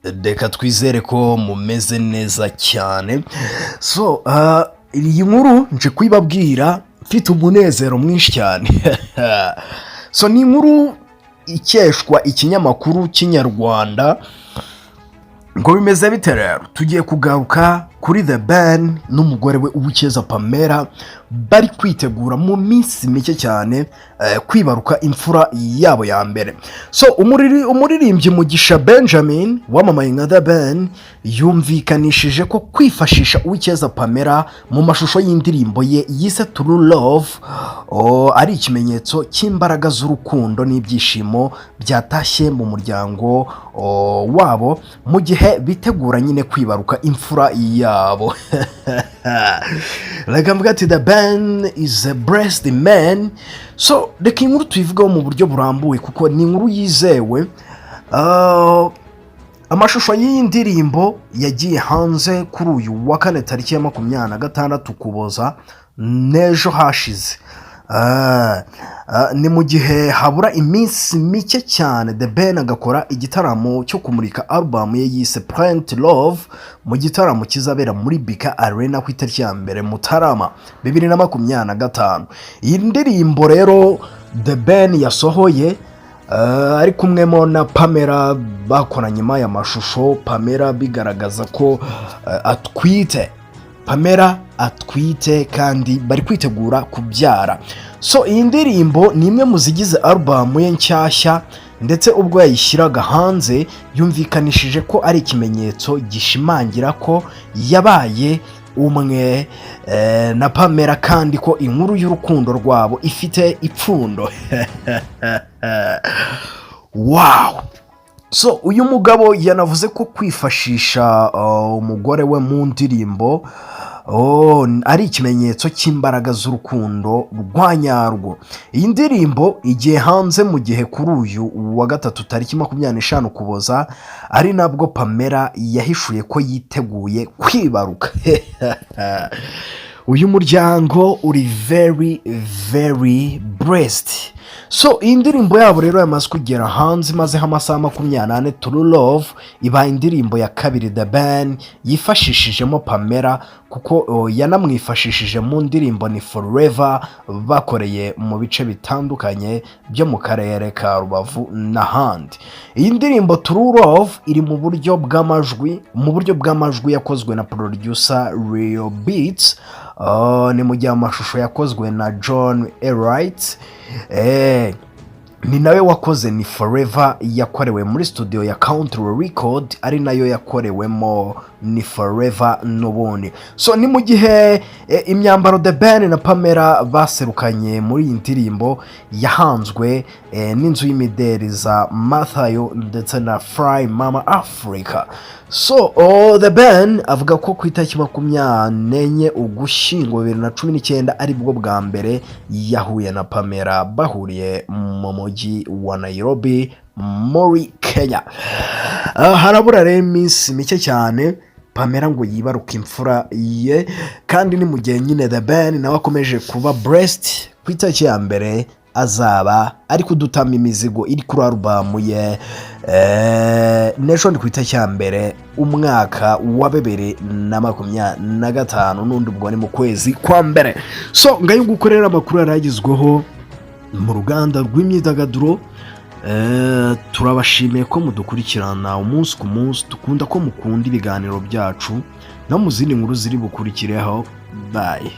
Reka twizere ko mumeze neza cyane. So iyi nkuru nje kwibabwira mfite umunezero mwinshi cyane. So ni inkuru ikeshwa ikinyamakuru cy'inyarwanda ngo bimeze bite rero. Tugiye kugaruka kuri theben n'umugore we ubukeza Pamella bari kwitegura mu minsi mike cyane kwibaruka imfura yabo ya mbere. So umuririmbyi Mugisha Benjamin wamamaye nka theben yumvikanishije ko kwifashisha uwikeza Pamella mu mashusho y'indirimbo ye yise True Love ari ikimenyetso cy'imbaraga z'urukundo n'ibyishimo byatashye mu muryango wabo mu gihe bitegura nyine kwibaruka imfura yabo. Like I'm got the band is a breast man. So reka inkuru tuyivugaho mu buryo burambuye kuko ni inkuru yizewe. Amashusho y'iyi ndirimbo yagiye hanze kuri uyu wa kane tariki ya 26 Ukuboza n'ejo hashize. Ni mu gihe habura iminsi mike cyane theben agakora igitaramo cyo kumurika album ye yise Plant Love mu gitaramo kizabera muri Bika Arena ku itariki ya 2 Mutarama 2025. Iyi ndirimbo rero theben yasohoye ari kumwemo na Pamella bakoranye nyuma ya mashusho. Pamella bigaragaza ko atwite. Pamella atwite kandi bari kwitegura kubyara. So iyi ndirimbo ni imwe mu zigize album ye nshyashya, ndetse ubwo yayishyiraga hanze yumvikanishije ko ari ikimenyetso gishimangira ko yabaye umwe na Pamella kandi ko inkuru y'urukundo rwabo ifite ipfundo. Wow! So uyu mugabo yanavuze ko kwifashisha umugore we mu ndirimbo ari ikimenyetso cy'imbaraga z'urukundo rwanyarwo. Iyi ndirimbo igiye hanze mu gihe kuri uyu wa gatatu tariki 25 Ukuboza ari nabwo Pamella yahishuye ko yiteguye kwibaruka. Uyu muryango uri very blessed. So iyi ndirimbo yabo rero yamaze kugera hanze maze amasaha 28. True Love iba indirimbo ya kabiri theben yifashishijemo Pamella kuko yanamwifashishije mu ndirimbo ni Forever bakoreye mu bice bitandukanye byo mu karere ka Rubavu n'ahandi. Iyi ndirimbo True Love iri mu buryo bw'amajwi yakozwe na producer Real Beats. Ni mu gihe amashusho yakozwe na John Wright. Ni nawe wakoze ni Forever yakorewe muri studio ya Country Record, ari nayo yakorewemo ni Forever n'ubundi. So ni mu gihe imyambaro theben na Pamella baserukanye muri iyi ndirimbo yahanzwe n'inzu y'imideri za Mathayo ndetse na Fry Mama Africa. So theben avuga ko ku itariki 24 Ugushyingo 2019 ari bwo bwa mbere yahuye na Pamella bahuriye mu mujyi wa Nairobi muri Kenya. Harabura rero iminsi mike cyane Pamella ngo yibaruka imfura ye, kandi ni mu gihe nyine theben nawe akomeje kuba blessed. Ku itariki ya 2 azaba ari kudutama imizigo iri kuri album ye n'ejo ku itariki ya 2 umwaka wa 2025 n'undi ubwo ni mu kwezi kwa mbere. So ngayo gukorera amakuru yaragizweho mu ruganda rw'imyidagaduro. Turabashimiye ko mudukurikirana umunsi ku munsi, dukunda ko mukunda ibiganiro byacu no mu zindi nkuru ziri bukurikireho. Bye.